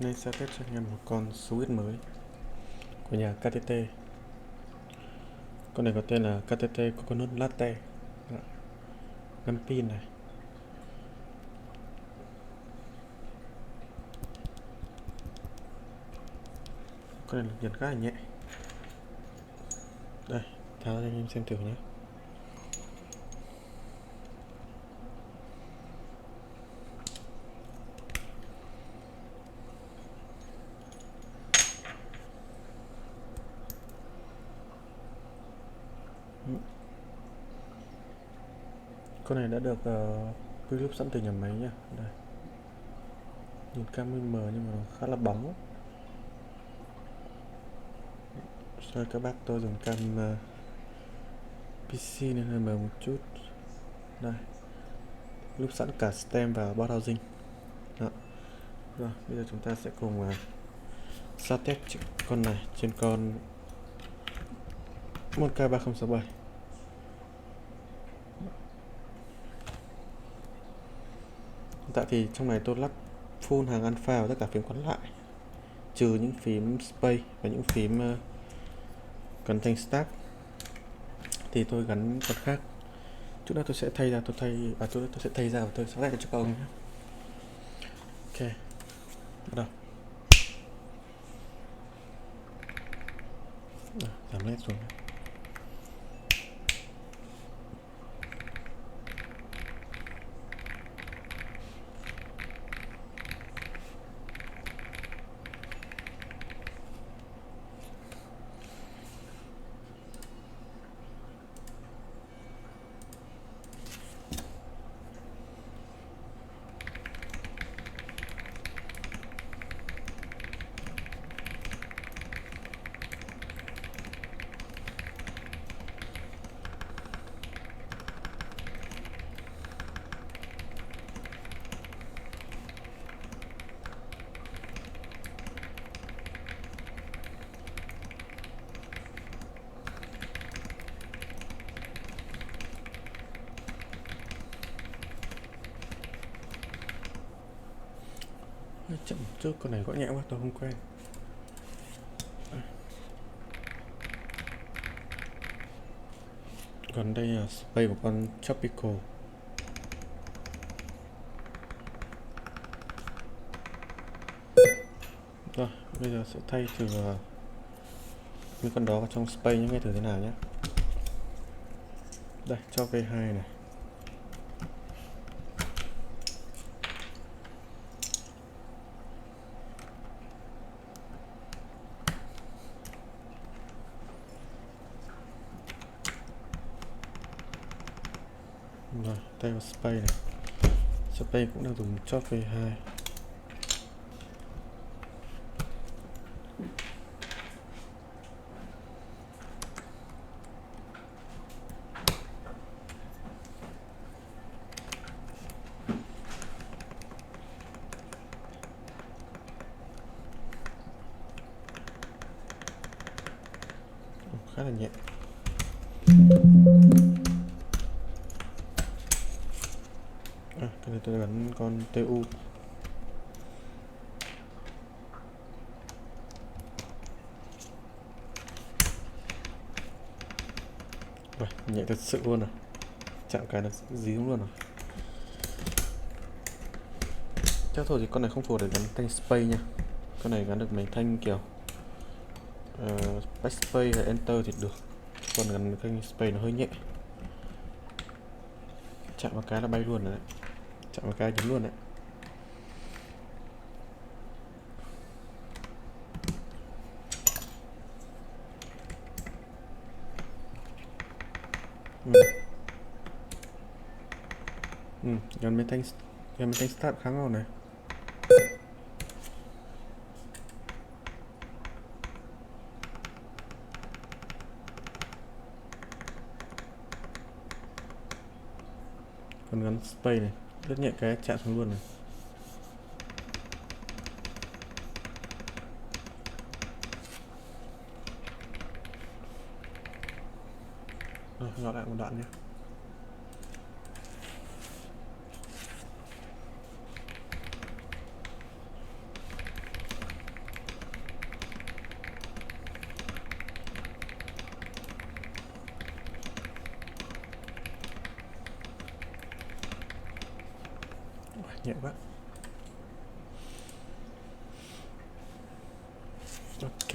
Nay sẽ test cho anh em một con switch mới của nhà KTT. Con này có tên là KTT Coconut Latte. Đó, 5 pin này. Con này lực nhấn khá là nhẹ. Đây, tháo cho anh em xem thử nhé. Con này đã được preloop sẵn từ nhà máy nha. Đây, nhìn cam mờ nhưng mà nó khá là bóng. Rồi các bác tôi dùng cam PC nên là mờ một chút. Đây, loop sẵn cả stem và board housing. Đó. Rồi, bây giờ chúng ta sẽ cùng sát test con này trên con Monka3067. Hiện tại thì trong này tôi lắp full hàng alpha và tất cả phím còn lại, trừ những phím space và những phím cần thanh start thì tôi gắn con khác. Chút nữa tôi sẽ thay ra, tôi sẽ thay ra và tôi sẽ lại cho các ông nhé. Ok, bắt đầu. Giảm led xuống. Hơi chậm trước, con này gõ nhẹ quá tôi không quen. Còn đây là space của con Tropical. Rồi, bây giờ sẽ thay thử những con đó vào trong space nhé, nghe thử thế nào nhé. Đây, cho V2 này. Rồi, tay vào space này. Space cũng đang dùng chốt V2. Khá là nhẹ. Cái này tôi gắn con TU. Rồi, nhẹ thật sự luôn rồi. Chạm cái nó dính luôn rồi. Chắc thôi thì con này không phù để gắn thanh space nha. Con này gắn được mấy thanh kiểu backspace hay enter thì được, còn gắn thanh space nó hơi nhẹ. Chạm vào cái là bay luôn rồi đấy, chạm vào cái dính luôn đấy. Gắn mấy thanh start khá ngon này. Còn gắn space này rất nhẹ, cái chạm xuống luôn này. Rồi, gọi lại một đoạn nhé. nhẹ quá. Ok.